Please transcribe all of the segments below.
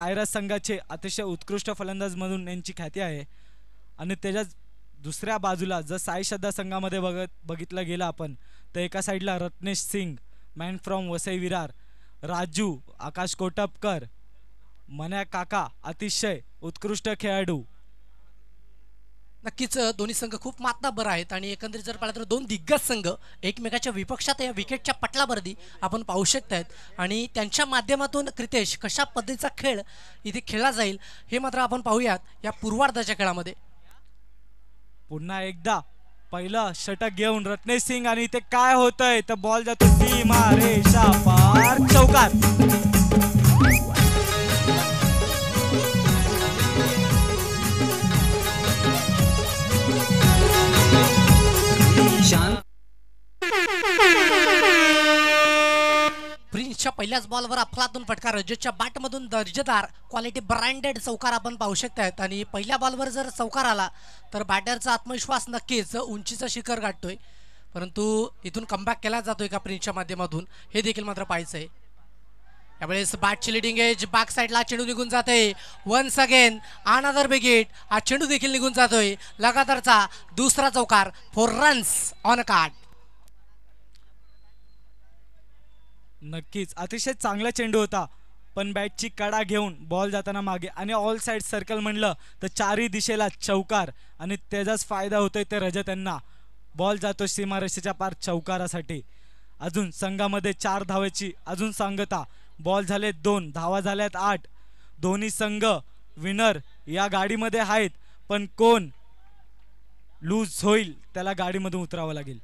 Iris संघाचे अतिशय उत्कृष्ट फलंदाज म्हणून यांची ख्याती आहे. आणि त्याच्या दुसऱ्या बाजूला जर साई श्रद्धा संघामध्ये बघितलं गेलं आपण तर एका साईडला रत्नेश सिंग मॅन फ्रॉम वसई विरार, राजू आकाश कोटपकर, मन्या काका अतिशय उत्कृष्ट खेळाडू. नक्कीच दोन्ही संघ खूप मातबर आहेत आणि एकंदरीत जर पाहिलं तर दोन दिग्गज संघ एकमेकाच्या विपक्षात या विकेटच्या पटलावरती आपण पाहू शकतायत आणि त्यांच्या माध्यमातून क्रितेश कशा पद्धतीचा खेळ इथे खेळला जाईल हे मात्र आपण पाहूयात या पूर्वार्धाच्या खेळामध्ये. पुन्हा एकदा पहिलं षटक घेऊन रत्नेश सिंग आणि इथे काय होतंय तर बॉल जातो सीमा रेषा पार चौकार. प्रिन्सच्या पहिल्याच बॉलवर अफलातून फटका, रजतच्या बॅटमधून दर्जेदार क्वालिटी ब्रँडेड चौकार आपण पाहू शकतायत आणि पहिल्या बॉलवर जर चौकार आला तर बॅटरचा आत्मविश्वास नक्कीच उंचीचं शिखर गाठतोय. परंतु इथून कमबॅक केला जातोय का प्रिन्सच्या माध्यमातून हे देखील मात्र पाहायचंय. यावेळेस बॅटची लिडिंग एज बॅक साईडला चेंडू निघून जातोय. Once again another wicket. हा चेंडू देखील निघून जातोय. लगातारचा दुसरा चौकार, 4 रन्स ऑन अ कार्ड. नक्कीच अतिशय चांगला चेंडू होता पण बॅटची कडा घेऊन बॉल जाताना मागे आणि ऑल साइड सर्कल म्हणलं तर चारही दिशेला चौकार आणि त्याचाच फायदा होतोय ते रजत यांना. बॉल जातो सीमारेषेच्या पार चौकारासाठी. अजून संघामध्ये 4 धावेची अजून सांगता. बॉल झाले 2, धावा झाल्यात 8. दोन्ही संघ विनर या गाडीमध्ये आहेत पण कोण लूज होईल त्याला गाडीमधून उतरावं लागेल.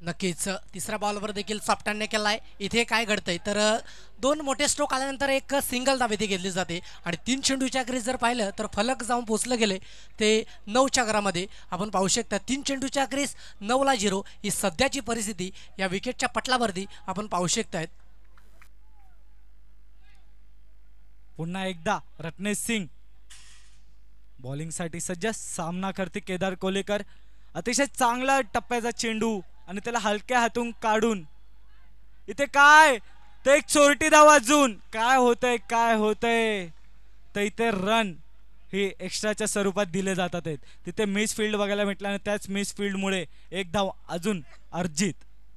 नक्कीच तिसऱ्या बॉलवर देखील सप्टाने केलाय. इथे काय घडतंय तर 2 मोठे स्ट्रोक आल्यानंतर एक सिंगल धाव इथे घेतली जाते आणि 3 चेंडूच्या क्रीज जर पाहिलं तर फलक जाऊन पोचलं गेले ते 9च्या घरामध्ये आपण पाहू शकता. 3 चेंडूच्या क्रीज 9ला 0 ही सध्याची परिस्थिती या विकेटच्या पटलावरती आपण पाहू शकतायत. पुन्हा एकदा रत्नेश सिंग बॉलिंगसाठी सज्ज. सामना करते केदार कोलेकर. अतिशय चांगला टप्प्याचा चेंडू आणि त्याला हलक्या हातून काढून इथे काय ते एक चोरटी धाव. अजून काय होतंय तर इथे रन हे एक्स्ट्राच्या स्वरूपात दिले जातात. तिथे मिस फील्ड बघायला भेटला आणि त्याच मिस फील्डमुळे एक धाव अजून अर्जित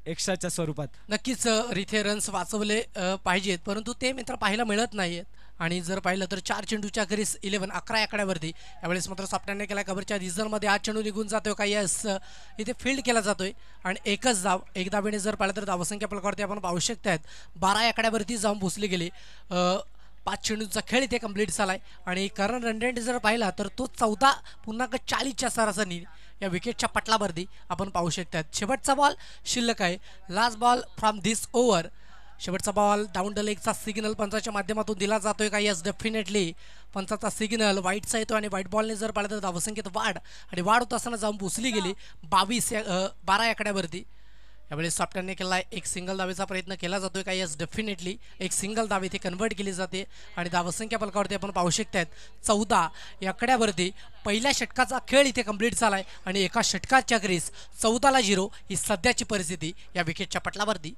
एक्स्ट्राच्या स्वरूपात. नक्कीच इथे रन्स वाचवले पाहिजेत परंतु ते मित्र पाहायला मिळत नाहीयेत. आणि जर पाहिलं तर 4 चेंडूच्या क्रीज 11 आकड्यावरती यावेळेस मात्र सप्टाने केला. कव्हरच्या रिझनमध्ये 8 चेंडू निघून जातोय का यस इथे फील्ड केला जातोय आणि एकच धाव. एक धावेने जर पाहिलं तर धावसंख्या पलकावरती आपण पाहू शकतायत 12 आकड्यावरती जाऊन पोचली गेली. 5 चेंडूंचा खेळ इथे कंप्लीट झालाय आणि करण रन रेट जर पाहिला तर तो 14 पुन्हा 40च्या सरासरी या विकेटच्या पटलावरती आपण पाहू शकतात. शेवटचा बॉल शिल्लक आहे. Last ball from this over. शेवटचा बॉल डाऊन द लेगचा सिग्नल पंचाच्या माध्यमातून दिला जातोय का यस डेफिनेटली पंचाचा सिग्नल व्हाईटचा येतो आणि व्हाईट बॉलने जर पाहिलं तर धावसंख्येत वाढ होत असताना जाऊन पोचली गेली 12 आकड्यावरती. यावेळेस सॉफ्टने केला एक सिंगल धावेचा प्रयत्न केला जातोय का यस डेफिनेटली एक सिंगल धाव इथे कन्वर्ट केली जाते आणि धावसंख्या फलकावरती आपण पाहू शकतात 14 या आकड्यावरती पहिल्या षटकाचा खेळ इथे कंप्लीट झालाय आणि एका षटकाच्या क्रीज 14ला 0 ही सध्याची परिस्थिती या विकेटच्या पटलावरती.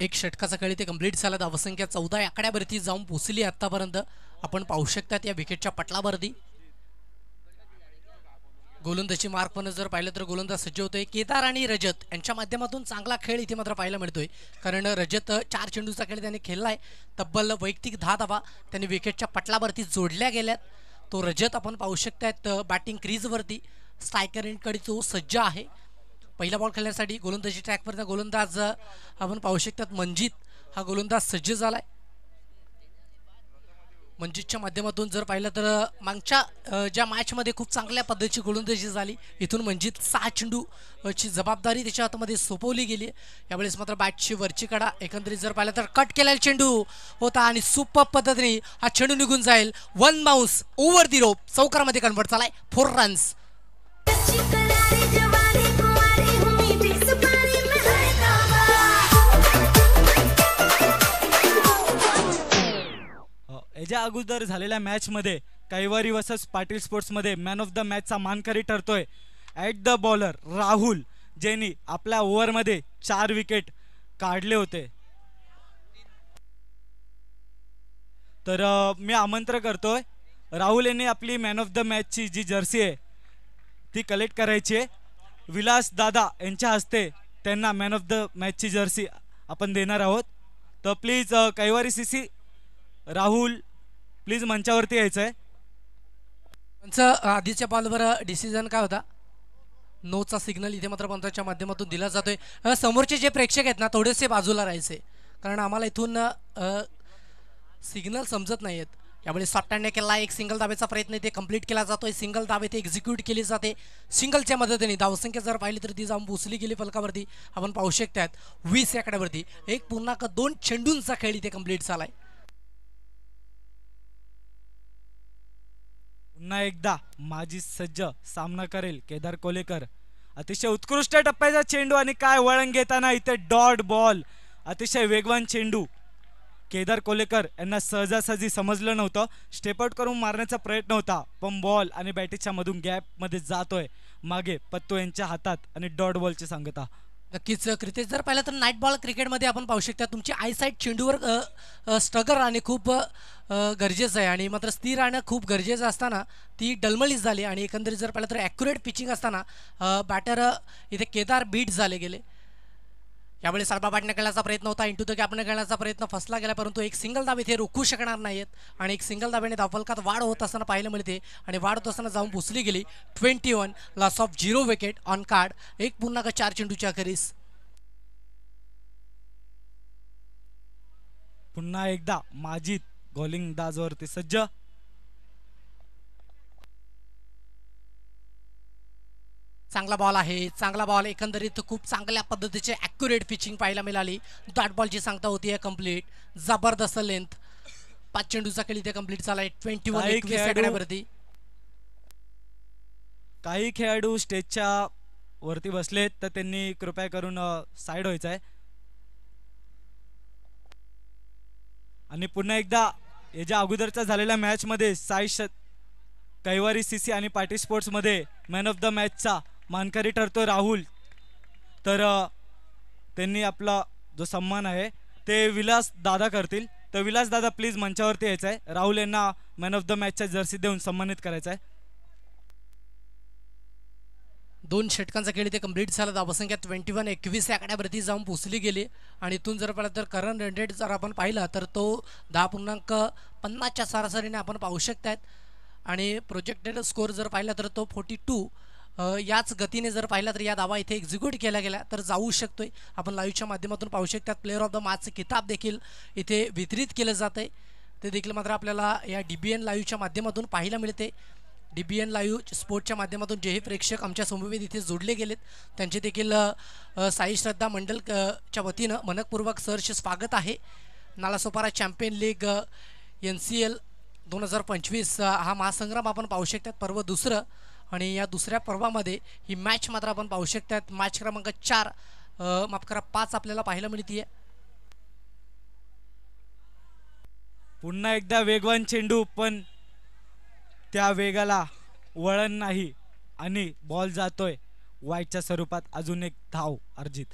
एक षटकाचा खेळ इथे कंप्लीट झाला. धावसंख्या 14 आकड्यावरती जाऊन पोचली आतापर्यंत आपण पाहू शकतात या विकेटच्या पटलावरती. गोलंदाजी मार्क पण जर पाहिलं तर गोलंदाज सज्ज होतोय. केदार आणि रजत यांच्या माध्यमातून चांगला खेळ इथे मात्र पाहायला मिळतोय कारण रजत 4 चेंडूचा खेळ त्याने खेळलाय. तब्बल वैयक्तिक 10 धावा त्यांनी विकेटच्या पटलावरती जोडल्या गेल्यात. तो रजत आपण पाहू शकतात बॅटिंग क्रीजवरती स्ट्रायकर एंडकडे तो सज्ज आहे. पहिला बॉल खेळण्यासाठी गोलंदाजी ट्रॅकवरचा गोलंदाज आपण पाहू शकतात मंजित हा गोलंदाज सज्ज झालाय. मंजितच्या माध्यमातून जर पाहिलं तर मागच्या ज्या मॅचमध्ये खूप चांगल्या पद्धतीची गोलंदाजी झाली. इथून मंजित 6 चेंडूची जबाबदारी त्याच्या हातामध्ये सोपवली गेली. यावेळेस मात्र बॅटची वरची कडा एकंदरीत जर पाहिलं तर कट केलेला चेंडू होता आणि सुपर पद्धतीने हा चेंडू निघून जाईल. 1 बाउन्स ओव्हर दी रोप चौकारामध्ये कन्वर्ट झालाय. 4 रन्स. अगोदर झालेल्या मॅचमध्ये कैवारी वर्सेस पाटील स्पोर्ट्समध्ये मॅन ऑफ द मॅचचा मानकरी ठरतोय ॲट द बॉलर राहुल, ज्यांनी आपल्या ओव्हरमध्ये 4 विकेट काढले होते. तर मी आमंत्रण करतोय राहुल यांनी आपली मॅन ऑफ द मॅचची जी जर्सी आहे ती कलेक्ट करायची आहे. विलास दादा यांच्या हस्ते त्यांना मॅन ऑफ द मॅचची जर्सी आपण देणार आहोत. तर प्लीज कैवारी सीसी राहुल प्लीज मंचावरती यायचं आहे. त्यांचं आधीच्या बॉलवर डिसिजन काय होता? नोचा सिग्नल इथे मात्र पंचाच्या माध्यमातून दिला जातोय. समोरचे जे प्रेक्षक आहेत ना थोडेसे बाजूला राहायचे, कारण आम्हाला इथून सिग्नल समजत नाही आहेत. यावेळी सॉफ्टहँडने केला एक सिंगल दाब्याचा प्रयत्न इथे कंप्लीट केला जातोय. सिंगल दाबे ते एक्झिक्यूट केली जाते. सिंगलच्या मदतीने धावसंख्या जर पाहिली तर ती जाऊन पोचली गेली फलकावरती. आपण पाहू शकतात 20 या आकड्यावरती 1.2 चेंडूंचा खेळ इथे कंप्लीट झालाय. पुन्हा एकदा माझी सज्ज सामना करेल केदार कोलेकर. अतिशय उत्कृष्ट टप्प्याचा चेंडू आणि काय वळण घेताना इथे डॉट बॉल. अतिशय वेगवान चेंडू. केदार कोलेकर यांना सहजासहजी समजलं नव्हतं. स्टेपआउट करून मारण्याचा प्रयत्न होता, पण बॉल आणि बॅटीच्या मधून गॅपमध्ये जातोय. मागे पत्तो यांच्या हातात आणि डॉट बॉलची सांगता. नक्कीच क्रिकेट जर पाहिलं तर नाईट बॉल क्रिकेटमध्ये आपण पाहू शकता तुमची आयसाईट चेंडूवर स्ट्रगल राहणे खूप गरजेचं आहे, आणि मात्र स्थिर राहणं खूप गरजेचं असताना ती डलमलीच झाली. आणि एकंदरीत जर पाहिलं तर ॲक्युरेट पिचिंग असताना बॅटर इथे केदार बीट झाले गेले. यावेळी साडबा बॅटने खेळण्याचा प्रयत्न होता, इंटू द गॅपने खेळण्याचा प्रयत्न फसला गेला, परंतु एक सिंगल दाब इथे रोखू शकणार नाहीत. आणि एक सिंगल दाब्याने धावफलकात वाढ होत असताना पाहायला मिळते, आणि वाढ होत असताना जाऊन पुसली गेली. 21 loss of 0 wicket on card. 1.4 चेंडूच्या अखेरीस पुन्हा एकदा माजिद गोलंदाजवरती सज्ज. चांगला बॉल आहे, चांगला बॉल. एकंदरीत खूप चांगल्या पद्धतीचे ॲक्युरेट पिचिंग पाहायला मिळाली. डॉट बॉलची सांगता होती आहे कंप्लीट. जबरदस्त लेंथ. 5 चेंडूचा खेळ इथे कंप्लीट झालाय. 21 काही खेळाडू स्टेजच्या वरती बसलेत, तर त्यांनी कृपया करून साईड व्हायचं आहे. आणि पुन्हा एकदा याच्या अगोदरच्या झालेल्या मॅचमध्ये कैवारी सीसी आणि पाटील स्पोर्ट्समध्ये मॅन ऑफ द मॅचचा मानकरी ठरतो राहुल. तर त्यांनी आपला जो सन्मान आहे ते विलास दादा करतील. तर विलास दादा प्लीज मंचावरती यायचं आहे. राहुल यांना मॅन ऑफ द मॅचचा जर्सी देऊन सन्मानित करायचं आहे. 2 षटकांचा खेळ इथे कंप्लीट झाला. धावसंख्या 21 या आकड्यावरती जाऊन पोचली गेली. आणि इथून जर पाहिलं तर करंट रन रेट जर आपण पाहिला तर तो 10.50च्या सरासरीने आपण पाहू शकतात. आणि प्रोजेक्टेड स्कोअर जर पाहिला तर तो 42 याच गतीने जर पाहिला तर या धावा इथे एक्झिक्यूट केला गेला तर जाऊ शकतोय. आपण लाईव्हच्या माध्यमातून पाहू शकतात. प्लेअर ऑफ द मॅचचे किताब देखील इथे वितरित केलं जात आहे. ते देखील मात्र आपल्याला या DBN लाईव्हच्या माध्यमातून पाहायला मिळते. DBN लाईव्ह स्पोर्टच्या माध्यमातून जेही प्रेक्षक आमच्या समवेत इथे जोडले गेलेत त्यांचे देखील साई श्रद्धा मंडलच्या वतीनं मनपूर्वक सहर्ष स्वागत आहे. नालासोपारा चॅम्पियन लीग NCL 2025 हा महासंग्राम आपण पाहू शकतात. पर्व दुसरं, आणि या दुसऱ्या पर्वामध्ये ही मॅच मात्र आपण पाहू शकतात. मॅच क्रमांक 4 माफ करा 5 आपल्याला पाहायला मिळते. पुन्हा एकदा वेगवान चेंडू, पण त्या वेगाला वळण नाही आणि बॉल जातोय वाईटच्या स्वरूपात. अजून एक धाव अर्जित.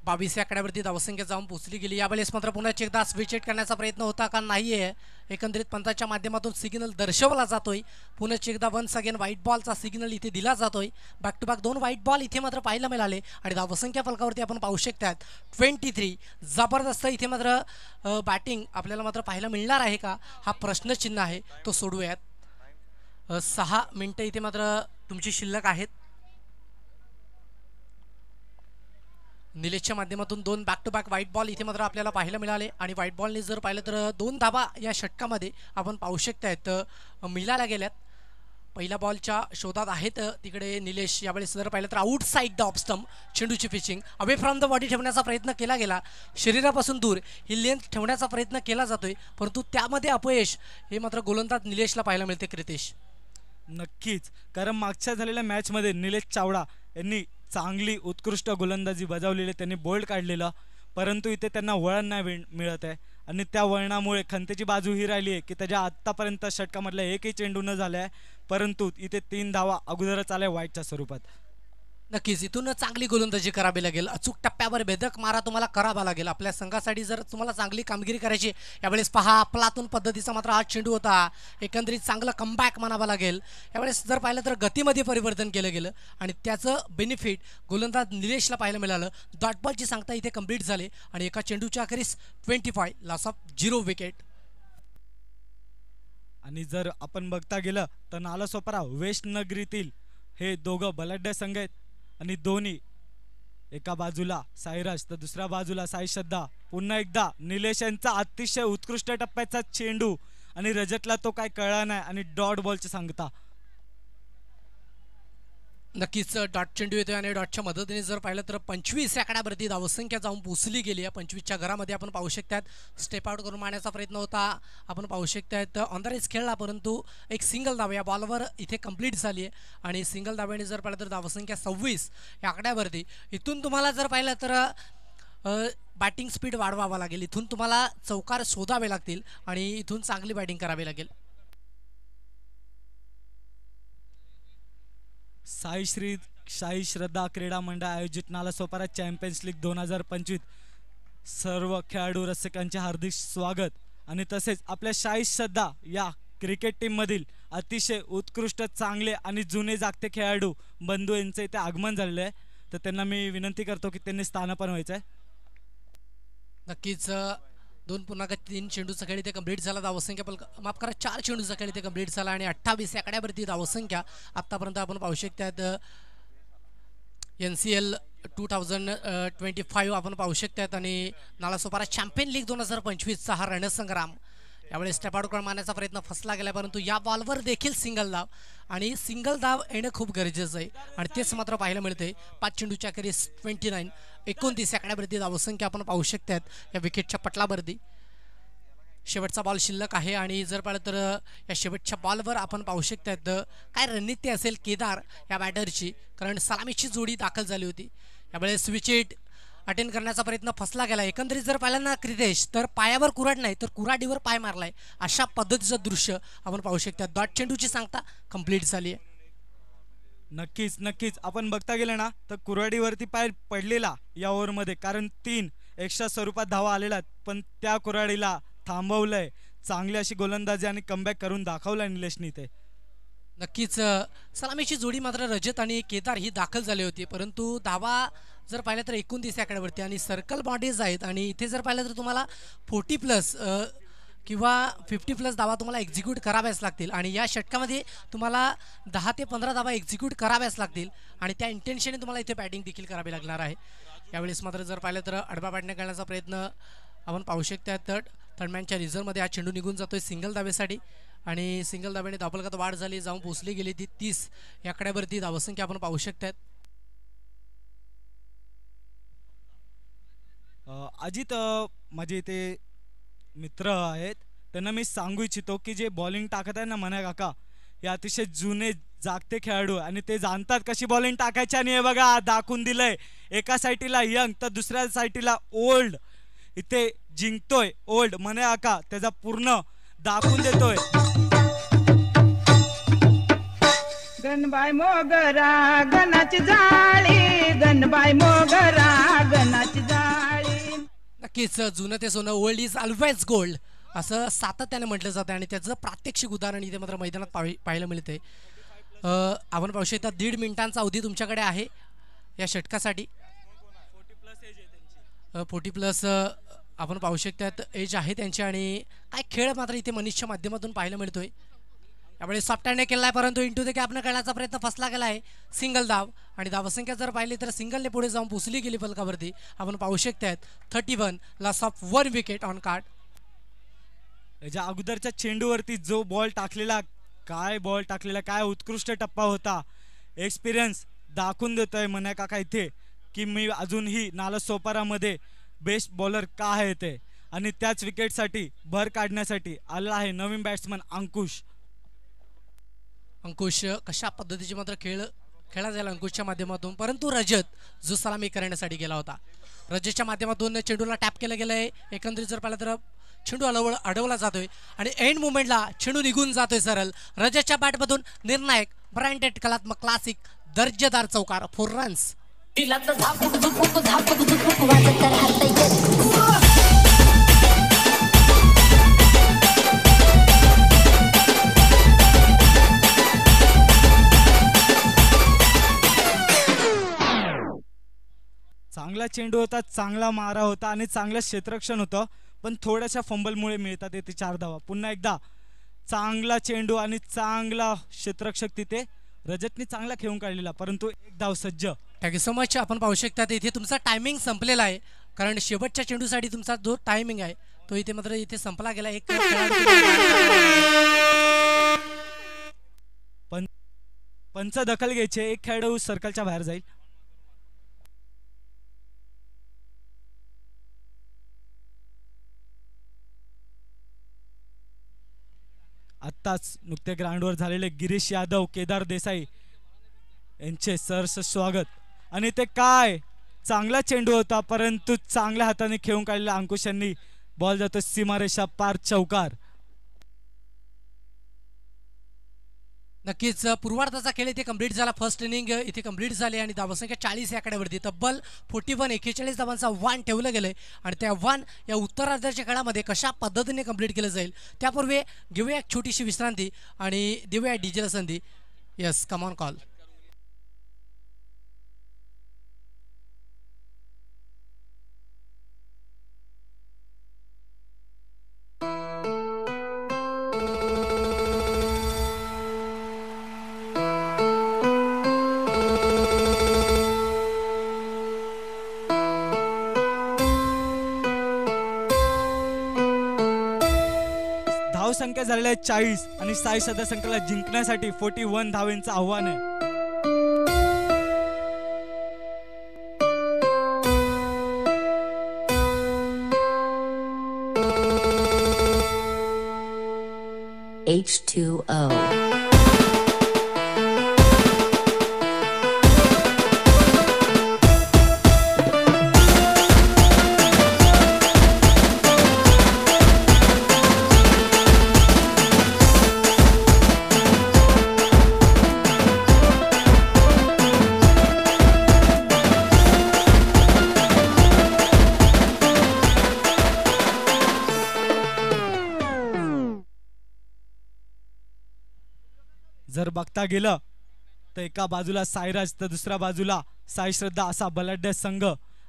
22 या आकड्यावरती धावसंख्या जाऊन पोचली गेली. यावेळेस मात्र पुन्हा एकदा स्विचेट करण्याचा प्रयत्न होता का नाहीये. एकंदरीत पंचाच्या माध्यमातून सिग्नल दर्शवला जातोय. पुन्हा एकदा वन्स अगेन व्हाईट बॉलचा सिग्नल इथे दिला जातोय. Back to back 2 white ball इथे मात्र पाहायला मिळाले. आणि धावसंख्या फलकावरती आपण पाहू शकतात 23. जबरदस्त इथे मात्र बॅटिंग आपल्याला मात्र पाहायला मिळणार आहे का हा प्रश्नचिन्ह आहे, तो सोडूयात. 6 मिनिटं इथे मात्र तुमची शिल्लक आहेत. निलेशच्या माध्यमातून 2 back to back white ball इथे मात्र आपल्याला पाहायला मिळाले. आणि व्हाईट बॉलने जर पाहिलं तर 2 धाबा या षटकामध्ये आपण पाहू शकतायत मिळाल्या गेल्यात. पहिल्या बॉलच्या शोधात आहेत तिकडे निलेश. यावेळेस जर पाहिलं तर outside the off stump चेंडूची pitching away from the body ठेवण्याचा प्रयत्न केला गेला. शरीरापासून दूर ही लेंथ ठेवण्याचा प्रयत्न केला जातोय, परंतु त्यामध्ये अपयश हे मात्र गोलंदाज निलेशला पाहायला मिळते. क्रितेश नक्कीच, कारण मागच्या झालेल्या मॅचमध्ये निलेश चावडा यांनी चांगली उत्कृष्ट गोलंदाजी बजावलेली, त्यांनी बोल्ड काढलेलं, परंतु इथे त्यांना वळण नाही मिळत आहे. आणि त्या वळणामुळे खंतेची बाजू ही राहिली आहे की त्याच्या आत्तापर्यंत षटकामधला एकही चेंडू न झाला आहे, परंतु इथे 3 धावा अगोदरच आल्या वाईटच्या स्वरूपात. नक्कीच इथून चांगली गोलंदाजी करावी लागेल. अचूक टप्प्यावर भेदक मारा तुम्हाला करावा लागेल आपल्या संघासाठी. जर तुम्हाला चांगली कामगिरी करायची यावेळेस पहा अफलातून पद्धतीचा मात्र हा चेंडू होता. एकंदरीत चांगलं कमबॅक म्हणावं लागेल. यावेळेस जर पाहिलं तर गतीमध्ये परिवर्तन केलं गेलं आणि त्याचं बेनिफिट गोलंदाज निलेशला पाहायला मिळालं. डॉट बॉलची सांगता इथे कंप्लीट झाले आणि एका चेंडूच्या अखेरीस 25 लॉस ऑफ 0 विकेट. आणि जर आपण बघता गेलं तर नालासोपारा वेस्ट नगरीतील हे दोघं बलाढ्य संघ आहेत आणि दोन्ही एका बाजूला साईराज तर दुसऱ्या बाजूला साई श्रद्धा. पुन्हा एकदा निलेश यांचा अतिशय उत्कृष्ट टप्प्याचा चेंडू आणि रजतला तो काय कळला नाही आणि डॉट बॉलची सांगता. नक्कीच डॉट चेंडू येतोय आणि डॉटच्या मदतीने जर पाहिलं तर 25 आकड्यावरती धावसंख्या जाऊन पोचली गेली आहे. 25च्या घरामध्ये आपण पाहू शकतात स्टेप आउट करून मारण्याचा प्रयत्न होता. आपण पाहू शकतात ऑन द रेस खेळला परंतु एक सिंगल धाव या बॉलवर इथे कंप्लीट झाली आहे आणि सिंगल धाव्याने जर पाहिलं तर धावसंख्या 26 या आकड्यावरती. इथून तुम्हाला जर पाहिलं तर बॅटिंग स्पीड वाढवावा लागेल. इथून तुम्हाला चौकार शोधावे लागतील आणि इथून चांगली बॅटिंग करावी लागेल. साई श्रद्धा क्रीडा मंडळ आयोजित नालासोपारा चॅम्पियन्स लीग 2025 सर्व खेळाडू रसिकांचे हार्दिक स्वागत. आणि तसेच आपल्या साई श्रद्धा या क्रिकेट टीममधील अतिशय उत्कृष्ट चांगले आणि जुने जागते खेळाडू बंधू यांचं इथे आगमन झालेलं आहे, तर त्यांना मी विनंती करतो की त्यांनी स्थानापन्न व्हायचं आहे. नक्कीच 2.3 चेंडूचा खेळ इथे कंप्लीट झाला. धावसंख्या माफ करा 4 चेंडूचा खेळ इथे कंप्लीट झाला आणि 28 आकड्यावरती धावसंख्या आतापर्यंत आपण पाहू शकतात. NCL 2025 आपण पाहू शकतात आणि नालासोपारा चॅम्पियन लीग 2025चा हा रणसंग्राम. यावेळेस स्टेप आउट मारण्याचा प्रयत्न फसला गेला परंतु या बॉलवर देखील सिंगल धाव आणि सिंगल धाव येणं खूप गरजेचं आहे आणि तेच मात्र पाहायला मिळते. 5 चेंडूच्या अखेरीस 29 आकड्यावरती धावसंख्या आपण पाहू शकतात या विकेटच्या पटलावरती. शेवटचा बॉल शिल्लक आहे आणि जर पाहिलं तर या शेवटच्या बॉलवर आपण पाहू शकतात काय रणनीती असेल केदार या बॅटरची, कारण सलामीची जोडी दाखल झाली होती. यावेळेस विकेट अटेंड करण्याचा प्रयत्न फसला गेला. एकंदरीत जर पाहिलं ना क्रितेश तर पायावर कुऱ्हाड नाही तर कुऱ्हाडीवर पाय मारलाय अशा पद्धतीचं दृश्य आपण पाहू शकतात. डॉट चेंडूची सांगता कंप्लीट झाली आहे. नक्कीच आपण बघता गेलं ना तर कुऱ्हाडीवरती पाय पडलेला या ओव्हरमध्ये, कारण 3 एक्स्ट्रा स्वरूपात धावा आलेल्या पण त्या कुऱ्हाडीला थांबवलंय. चांगली अशी गोलंदाजी आणि कमबॅक करून दाखवला निलेशनी ते. नक्कीच सलामीची जोडी मात्र रजत आणि केदार ही दाखल झाली होती परंतु धावा जर पाहिलं तर 29 आकड्यावरती आणि सर्कल बॉडीज आहेत आणि इथे जर पाहिलं तर तुम्हाला 40+ किंवा 50+ धावा तुम्हाला एक्झिक्यूट कराव्याच लागतील आणि या षटकामध्ये तुम्हाला 10 ते 15 धावा एक्झिक्यूट कराव्याच लागतील आणि त्या इंटेन्शनने तुम्हाला इथे बॅटिंग देखील करावी लागणार आहे. यावेळेस मात्र जर पाहिलं तर आडवा पाडण्या करण्याचा प्रयत्न आपण पाहू शकतात. थर्डमॅनच्या रिझर्वमध्ये हा चेंडू निघून जातोय सिंगल धावेसाठी आणि सिंगल धाब्याने धावफलकात वाढ झाली, जाऊन पोचली गेली ती 30 या आकड्यावरती धावसंख्या आपण पाहू शकतात. अजित माझे इथे मित्र आहेत त्यांना मी सांगू इच्छितो की जे बॉलिंग टाकत आहे ना मना काका, हे अतिशय जुने जागते खेळाडू आणि ते जाणतात कशी बॉलिंग टाकायची. आणि हे बघा दाखवून दिलंय, एका साईडला यंग तर दुसऱ्या साईडला ओल्ड. इथे जिंकतोय ओल्ड मना काका, त्याचा पूर्ण दाखवून देतोय. गणबाई मोगरा गणाची जाळी, गणबाई मोगरा गणाची जाळी. नक्कीच जुनं ते सोनं, ओल्ड इज ऑलवेज गोल्ड असं सातत्याने म्हटलं जातं आणि त्याचं प्रात्यक्षिक उदाहरण इथे मात्र मैदानात पाहायला मिळते. आपण पाहू शकता 1.5 मिनिटांचा अवधी तुमच्याकडे आहे या षटकासाठी. 40+ आपण पाहू शकतात एज आहे त्यांची आणि काय खेळ मात्र इथे मनीषच्या माध्यमातून पाहायला मिळतोय. यावेळी सॉफ्ट हँडने केला आहे परंतु इंटू द कॅपनं खेळण्याचा प्रयत्न फसला गेला आहे. सिंगल धाव आणि धावसंख्या जर पाहिली तर सिंगलने पुढे जाऊन पोचली गेली फलकावरती. आपण पाहू शकतात 31 loss of 1 wicket on card. याच्या अगोदरच्या चेंडूवरती जो बॉल टाकलेला, काय उत्कृष्ट टप्पा होता. एक्सपिरियन्स दाखवून देतोय मना काका इथे की मी अजूनही नालासोपारामध्ये बेस्ट बॉलर का आहे ते, आणि त्याच विकेटसाठी भर काढण्यासाठी आला आहे नवीन बॅट्समन अंकुश. कशा पद्धतीचे मात्र खेळला जाईल अंकुशच्या माध्यमातून, परंतु रजत जो सलामी करण्यासाठी गेला होता रजतच्या माध्यमातून चेंडूला टॅप केलं गेलंय. एकंदरीत जर पाहिलं तर चेंडू अडवला जातोय आणि एंड मुवमेंटला चेंडू निघून जातोय सरळ. रजतच्या बॅटमधून निर्णायक ब्रँडेड कलात्मक क्लासिक दर्जेदार चौकार 4 रन्स. चांगला चेंडू होता, चांगला मारा होता आणि चांगलं क्षेत्ररक्षण होतं, पण थोड्याशा फंबलमुळे मिळतात येथे 4 धावा. पुन्हा एकदा चांगला चेंडू आणि चांगला क्षेत्ररक्षक तिथे रजतने चांगला खेळून काढलेला, परंतु 1 धाव सज्ज. Thank you so much. आपण पाहू शकता इथे तुमचा टायमिंग संपलेला आहे, कारण शेवटच्या चेंडूसाठी तुमचा जो टायमिंग आहे तो इथे मात्र इथे संपला गेला. एक पंच दखल घ्यायचे, एक खेळाडू सर्कलच्या बाहेर जाईल. आत्ताच नुकते ग्राउंडवर झालेले गिरीश यादव, केदार देसाई यांचे सहर्ष स्वागत. आणि ते काय चांगला चेंडू होता, परंतु चांगल्या हाताने खेळून काढलेला अंकुश यांनी बॉल जातो सीमारेषा पार, चौकार. नक्कीच पूर्वार्धाचा खेळ इथे कंप्लीट झाला. फर्स्ट इनिंग इथे कंप्लीट झाली आणि धावसंख्या 40 या आकड्यावरती तब्बल 41 धावांचा वान ठेवलं गेलंय. आणि त्या वान या उत्तरार्धाच्या खेळामध्ये कशा पद्धतीने कंप्लीट केलं जाईल त्यापूर्वी घेऊया एक छोटीशी विश्रांती आणि देऊया डीजेला संधी. Yes, come on call. संख्या झालेल्या आहे 40 आणि साई सध्या संख्येला जिंकण्यासाठी 41 धावांचं आव्हान आहे. H2O. जर बघता गेलं तर एका बाजूला साईराज तर दुसऱ्या बाजूला साई श्रद्धा असा बलाढ्य संघ.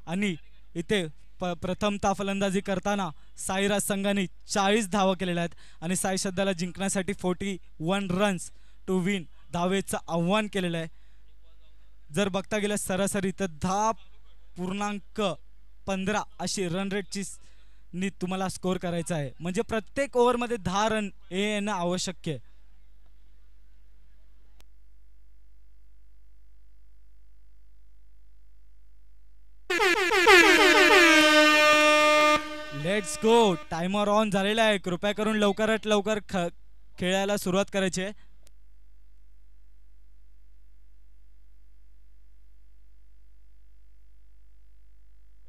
आणि इथे प्रथमतः फलंदाजी करताना साईराज संघाने 40 धावा केलेल्या आहेत आणि साई श्रद्धाला जिंकण्यासाठी 41 रन्स टू विन धावेचं आव्हान केलेलं आहे. जर बघता गेलं सरासरी तर 10.15 अशी रन रेटची नी तुम्हाला स्कोर करायचा आहे, म्हणजे प्रत्येक ओव्हरमध्ये 10 रन येणं आवश्यक आहे. Let's go. टाइमर ऑन झालेला आहे. कृपया करून लवकरात लवकर खेळायला सुरुवात करायची आहे.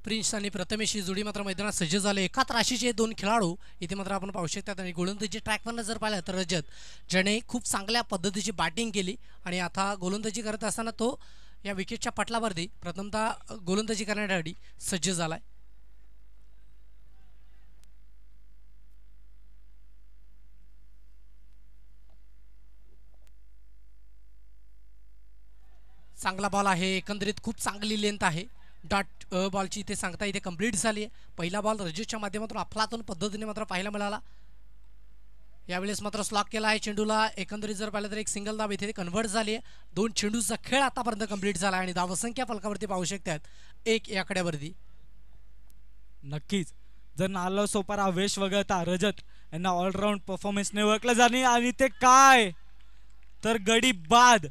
प्रिन्स आणि प्रथमेश ही जोडी मात्र मैदानात सज्ज झाले. एकाच राशीचे 2 खेळाडू इथे मात्र आपण पाहू शकतात. आणि गोलंदाजी ट्रॅकवरनं जर पाहिलं तर रजत, ज्याने खूप चांगल्या पद्धतीची बॅटिंग केली आणि आता गोलंदाजी करत असताना तो या विकेटच्या पटलावरती प्रथमतः गोलंदाजी करण्यासाठी सज्ज झालाय. चांगला बॉल आहे, एकंदरीत खूप चांगली लेंथ आहे. डॉट बॉलची इथे सांगता इथे कंप्लीट झाली आहे. पहिला बॉल रजतच्या माध्यमातून अफलातून पद्धतीने मात्र पाहायला मिळाला. यावेळेस मात्र स्लॉक केला आहे चेंडूला. एकंदरीत जर पाहिलं तर एक सिंगल धाव इथे कन्व्हर्ट झाली आहे. 2 चेंडूचा खेळ आतापर्यंत कंप्लीट झाला आणि धावसंख्या फलकावरती पाहू शकतात 1 या आकड्यावरती. नक्कीच जर नाला सोपारा वेश वगळता रजत यांना ऑलराऊंड परफॉर्मन्सने ओळखलं जाणे. आणि ते काय तर गडी बाद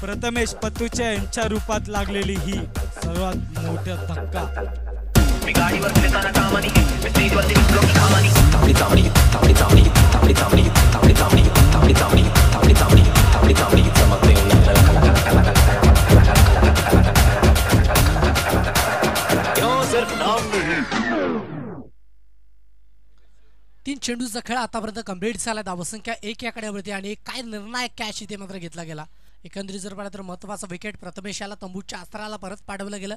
प्रथमेश पत्तूचे यांच्या रूपात लागलेली ही सर्वात मोठा धक्का. चेंडूचा खेळ आतापर्यंत कंप्लीट झाला. धावसंख्या 1 या आकड्यावरती आणि काय निर्णायक कॅच इथे मात्र घेतला गेला. एकंदरीत जर पाहिलं तर महत्त्वाचा विकेट प्रथमेश याला तंबूच्या अस्त्राला परत पाठवलं गेलं.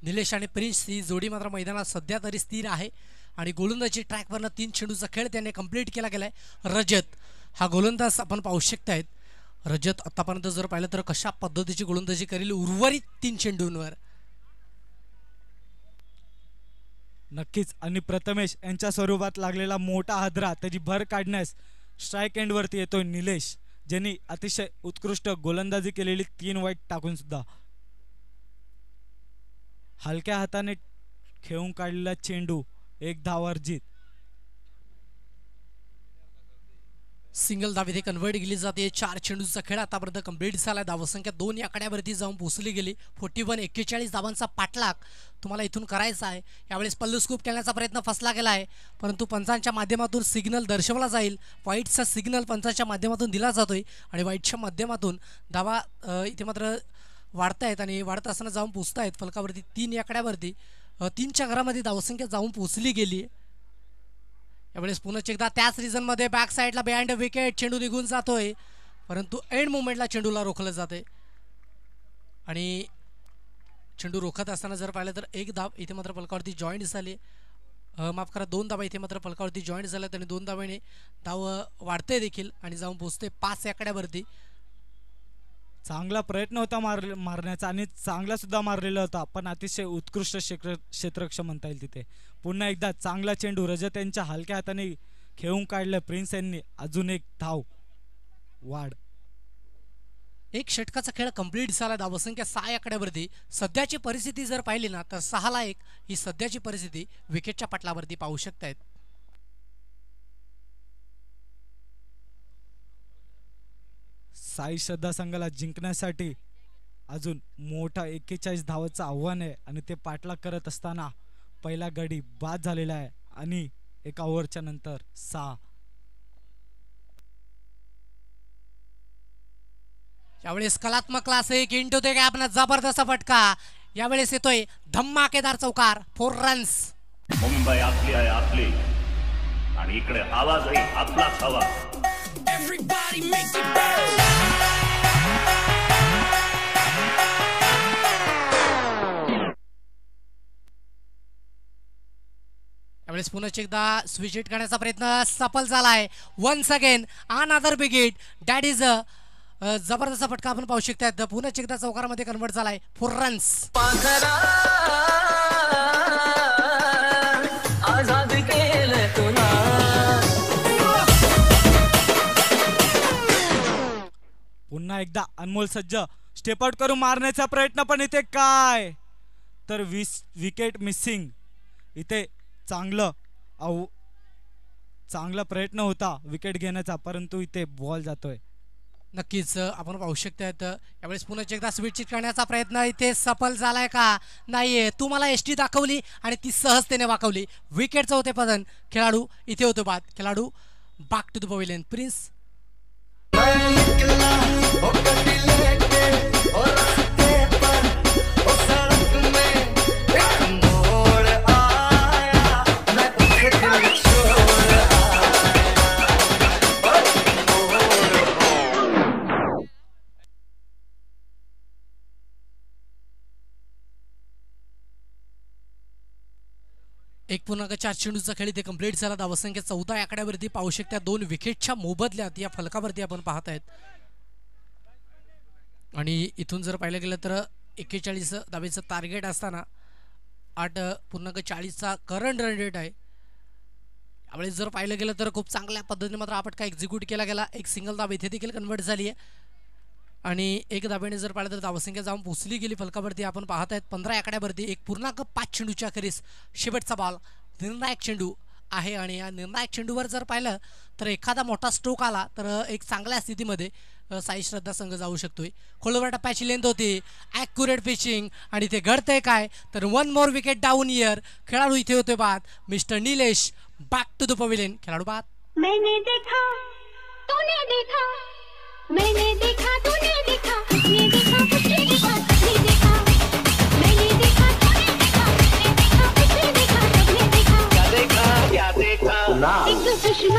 निलेश आणि प्रिन्स ही जोडी मात्र मैदानात सध्या तरी स्थिर आहे आणि गोलंदाजी ट्रॅकवरनं 3 चेंडूचा खेळ त्याने कंप्लीट केला गेलाय. रजत हा गोलंदाज आपण पाहू शकतायत. रजत आतापर्यंत जर पाहिलं तर कशा पद्धतीची गोलंदाजी करेल उर्वरित 3 चेंडूंवर. नक्कीच. आणि प्रथमेश यांच्या स्वरूपात लागलेला मोठा हादरा त्याची भर काढण्यास स्ट्राईक एंडवरती येतोय निलेश, ज्यांनी अतिशय उत्कृष्ट गोलंदाजी केलेली 3 वाईट टाकून सुद्धा हलक्या हाताने खेळून काढलेला चेंडू 1 धावावर जीत. सिंगल धाव इथे कन्वर्ट केली जाते. 4 चेंडूचा खेळ आतापर्यंत कंप्लीट झाला. धावसंख्या 2 या आकड्यावरती जाऊन पोहोचली गेली. 41 धावांचा पाठलाग तुम्हाला इथून करायचा आहे. यावेळेस पल्लू स्कूप खेळण्याचा प्रयत्न फसला गेला आहे, परंतु पंचांच्या माध्यमातून सिग्नल दर्शवला जाईल. व्हाईटचा सिग्नल पंचांच्या माध्यमातून दिला जातोय आणि व्हाईटच्या माध्यमातून धावा इथे मात्र वाढतायत आणि वाढत असताना जाऊन पोचतायत फलकावरती. 3 या आकड्यावरती 3च्या घरामध्ये धावसंख्या जाऊन पोहोचली गेली. यावेळेस पुन्हा एकदा त्याच रिझनमध्ये बॅक साईडला बिहाइंड विकेट चेंडू निघून जातोय, परंतु एंड मुवमेंटला चेंडूला रोखलं जाते आणि चेंडू रोखत असताना जर पाहिलं तर 1 धाव इथे मात्र फलकावरती जॉईंट झाली. माफ करा 2 धावा इथे मात्र फलकावरती जॉईंट झाल्यात आणि 2 धावाने धाव वाढते देखील आणि जाऊन पोचते 5 या आकड्यावरती. चांगला प्रयत्न होता मारण्याचा आणि चांगला सुद्धा मारलेला होता, पण अतिशय उत्कृष्ट क्षेत्ररक्षण म्हणता येईल तिथे. पुन्हा एकदा चांगला चेंडू रजत यांच्या हलक्या हाताने खेळून काढलं. प्रिन्स यांनी अजून 1 धाव वाढ. 1 षटकाचा खेळ कंप्लीट झाला. धावसंख्या 6 या आकड्यावरती. सध्याची परिस्थिती जर पाहिली ना तर 6-1 ही सध्याची परिस्थिती विकेटच्या पटलावरती पाहू शकतायत. साई श्रद्धा संघाला जिंकण्यासाठी अजून मोठा 41 धावाचं आव्हान आहे आणि ते पाठलाग करत असताना पहिला गडी बाद झालेला आहे आणि 1 ओव्हरच्या नंतर 6. यावेळेस कलात्मक क्लास 1 इंटू ते गॅपनं जबरदस्त फटका. यावेळेस येतोय धम्माकेदार चौकार 4 रन्स. मुंबई आपली आहे आपली आणि इकडे आवाजही आपलाच हवा. Everybody make it bounce. यावेळेस पुन्हा एकदा स्विच हिट करण्याचा प्रयत्न सफल झालाय. Once again another big hit. That is जबरदस्त फटका आपण पाहू शकता. पुन्हा एकदा चौकारामध्ये कन्वर्ट झालाय 4 रन्स. आजाद केलं तुला. पुन्हा एकदा अनमोल सज्ज स्टेप आउट करून मारण्याचा प्रयत्न, पण इथे काय तर विकेट मिसिंग. इथे चांगला प्रयत्न होता विकेट घेण्याचा, परंतु इथे बॉल जातोय. नक्कीच आपण पाहू शकतात. यावेळेस पुन्हा एकदा स्विच हिट करण्याचा प्रयत्न इथे सफल झालाय का नाहीये. तुम्हाला एसटी दाखवली आणि ती सहजतेने वाकवली. विकेटचं होते पतन. खेळाडू इथे होतो बाद. खेळाडू back to the pavilion. Prince एक पूर्ण 4 चेंडूचा खेळ इथे कंप्लीट झाला. धावसंख्या 14 या आकड्यावरती पाहू शकता. 2 विकेटच्या मोबदल्यात या फलकावरती आपण पाहत आहेत आणि इथून जर पाहिलं गेलं तर 41 धावेचं टार्गेट असताना 8.40चा करंट रन रेट आहे. यावेळेस जर पाहिलं गेलं तर खूप चांगल्या पद्धतीने मात्र आपटका एक्झिक्यूट केला गेला. 1 सिंगल धाव इथे देखील कन्वर्ट झाली आहे आणि 1 धावेने जर पाहिलं तर धावसंख्या जाऊन पोचली गेली फलकावरती आपण पाहत आहेत. 15 या आकड्यावरती 1.5 चेंडूच्या अखेरीस शेवटचा बॉल निर्णायक चेंडू आहे आणि या निर्णायक चेंडूवर जर पाहिलं तर एखादा मोठा स्ट्रोक आला तर एक चांगल्या स्थितीमध्ये साई श्रद्धा संघ जाऊ शकतोय. खोलवर टप्प्याची लेंथ होती. ॲक्युरेट पिचिंग आणि इथे घडतंय काय तर 1 मोर विकेट डाऊन इयर. खेळाडू इथे होते बाद. Mister Nilesh back to the pavilion. खेळाडू बाद. मैंने देखा तूने देखा मैंने देखा तूने देखा उसने देखा उसने देखा उसने देखा मैंने देखा तूने देखा उसने देखा उसने देखा सबने देखा क्या देखा एक दुश्मन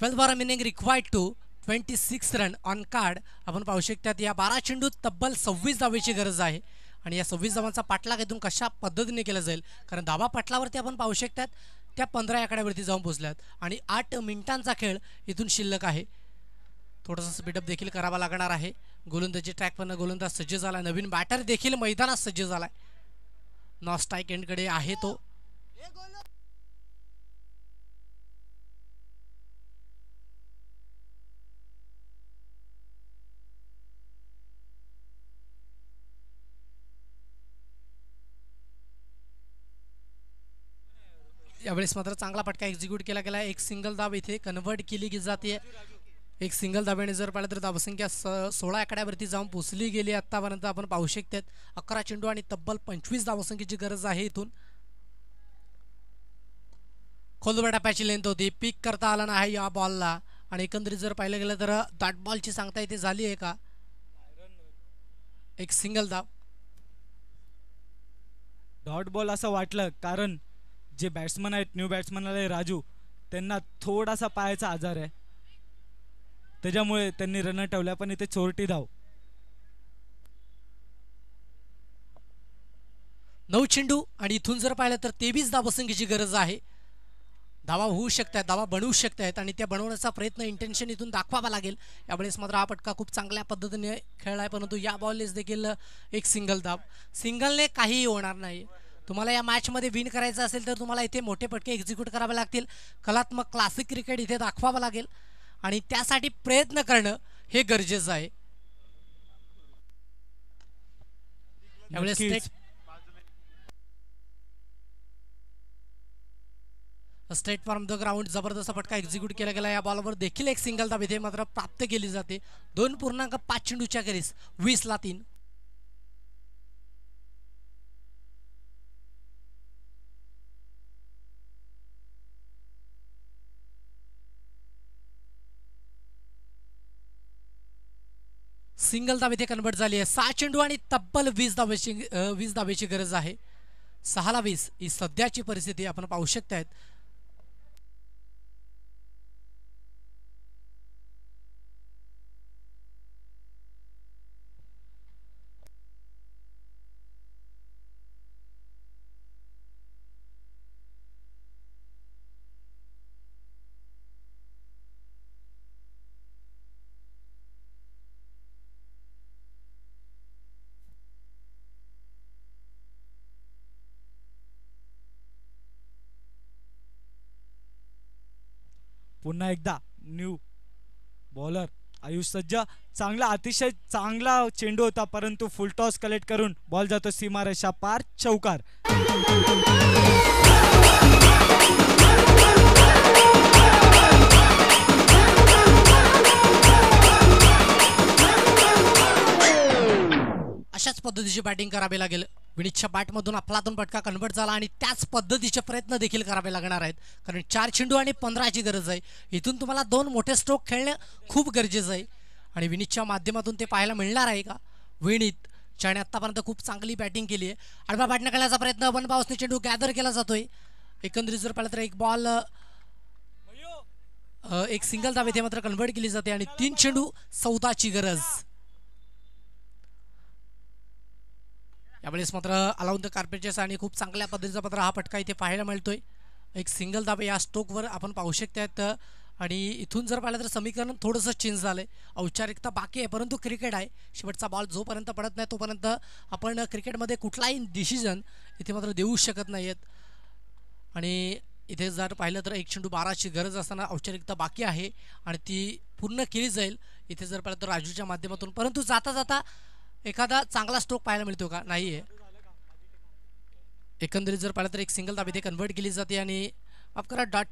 12 बार remaining required to 26 run on card. आपण पाहू शकतात या 12 चेंडूत तब्बल 26 धावेची गरज आहे आणि या 26 धावांचा पाठलाग इथून कशा पद्धतीने केला जाईल, कारण धावा पटलावरती आपण पाहू शकतात त्या 15 आकड्यावरती जाऊन पोहोचल्यात आणि 8 मिनिटांचा खेळ इथून शिल्लक आहे. थोडंसं स्पीडअप देखील करावा लागणार आहे. गोलंदाजी ट्रॅकवरनं गोलंदाज सज्ज झाला, नवीन बॅटर देखील मैदानात सज्ज झालाय. नॉ स्ट्राईक एंडकडे आहे तो. यावेळेस मात्र चांगला फटका एक्झिक्यूट केला गेला. एक सिंगल धाव इथे कन्वर्ट केली जाते. एक सिंगल धाब्याने जर पाहिलं तर धावसंख्या 16 आकड्यावरती जाऊन पोचली गेली. आतापर्यंत आपण पाहू शकतात 11 चेंडू आणि तब्बल 25 धावसंख्येची गरज आहे. इथून खोलवर टप्प्याची लेंथ होती, पिक करता आला नाही या बॉलला आणि एकंदरीत जर पाहिलं गेलं तर डॉट बॉलची सांगता इथे झाली आहे का. एक सिंगल धाव. डॉट बॉल असं वाटलं कारण जे बॅट्समन आहेत, न्यू बॅट्समन आले राजू, त्यांना थोडासा पायाचा आजार आहे, त्याच्यामुळे त्यांनी रन ठेवल्या, पण इथे चोरटी धाव. 9 चेंडू आणि इथून जर पाहिलं तर 23 धावसंख्येची गरज आहे. धावा होऊ शकतात, धावा बनवू शकतात आणि त्या बनवण्याचा प्रयत्न इंटेन्शन इथून दाखवावा लागेल. यावेळेस मात्र हा फटका खूप चांगल्या पद्धतीने खेळला आहे, परंतु या बॉललेच देखील एक सिंगल धाव. सिंगलने काहीही होणार नाही. तुम्हाला या मॅचमध्ये विन करायचं असेल तर तुम्हाला इथे मोठे फटके एक्झिक्यूट करावे लागतील. कलात्मक क्लासिक क्रिकेट इथे दाखवावं लागेल आणि त्यासाठी प्रयत्न करणं हे गरजेचं आहे. यावेळेस स्ट्रेट फ्रॉम द ग्राउंड जबरदस्त फटका एक्झिक्यूट केला गेला. या बॉलवर देखील एक सिंगल धाव इथे मात्र प्राप्त केली जाते. 2.5 चेंडूच्या खेरीस 20-3. सिंगल धाव इथे कन्वर्ट झाली आहे. 6 चेंडू आणि तब्बल 20 धावेची गरज आहे. 6-20 ही सध्याची परिस्थिती आपण पाहू शकतायत. पुन्हा एकदा न्यू बॉलर आयुष सज्ज. चांगला, अतिशय चांगला चेंडू होता, परंतु फुल टॉस कलेक्ट करून बॉल जातो सीमारेषा पार, चौकार. अशाच पद्धतीची बॅटिंग करावी लागेल. विनीतच्या बॅटमधून अफलातून फटका कन्वर्ट झाला आणि त्याच पद्धतीचे प्रयत्न देखील करावे लागणार आहेत, कारण 4 चेंडू आणि 15ची गरज आहे. इथून तुम्हाला 2 मोठे स्ट्रोक खेळणे खूप गरजेचं आहे आणि विनीतच्या माध्यमातून ते पाहायला मिळणार आहे का. विनीत ज्याने आतापर्यंत खूप चांगली बॅटिंग केली आहे. आडवा बॅटने खेळण्याचा प्रयत्न, वन बाउन्सने चेंडू गॅदर केला जातोय. एकंदरीत जर पाहिलं तर एक बॉल, एक सिंगल धाव इथे मात्र कन्वर्ट केली जाते आणि 3 चेंडू 14ची गरज. यावेळेस मात्र अलाउन द कार्पेचेस आणि खूप चांगल्या पद्धतीचा मात्र हा फटका इथे पाहायला मिळतोय. एक सिंगल धाव या स्ट्रोकवर आपण पाहू शकतात आणि इथून जर पाहिलं तर समीकरण थोडंसं चेंज झालंय. औपचारिकता बाकी आहे, परंतु क्रिकेट आहे. शेवटचा बॉल जोपर्यंत पडत नाही तोपर्यंत आपण क्रिकेटमध्ये कुठलाही डिसिजन इथे मात्र देऊ शकत नाहीत आणि इथे जर पाहिलं तर 1 चेंडू 12ची गरज असताना औपचारिकता बाकी आहे आणि ती पूर्ण केली जाईल इथे जर पाहिलं तर राजूच्या माध्यमातून. परंतु जाता जाता एखादा चांगला स्ट्रोक पाहायला मिळतो का, नाही आहे. एकंदरीत जर पाहिलं तर एक सिंगल धाव इथे कन्वर्ट केली जाते आणि माफ करा डॉट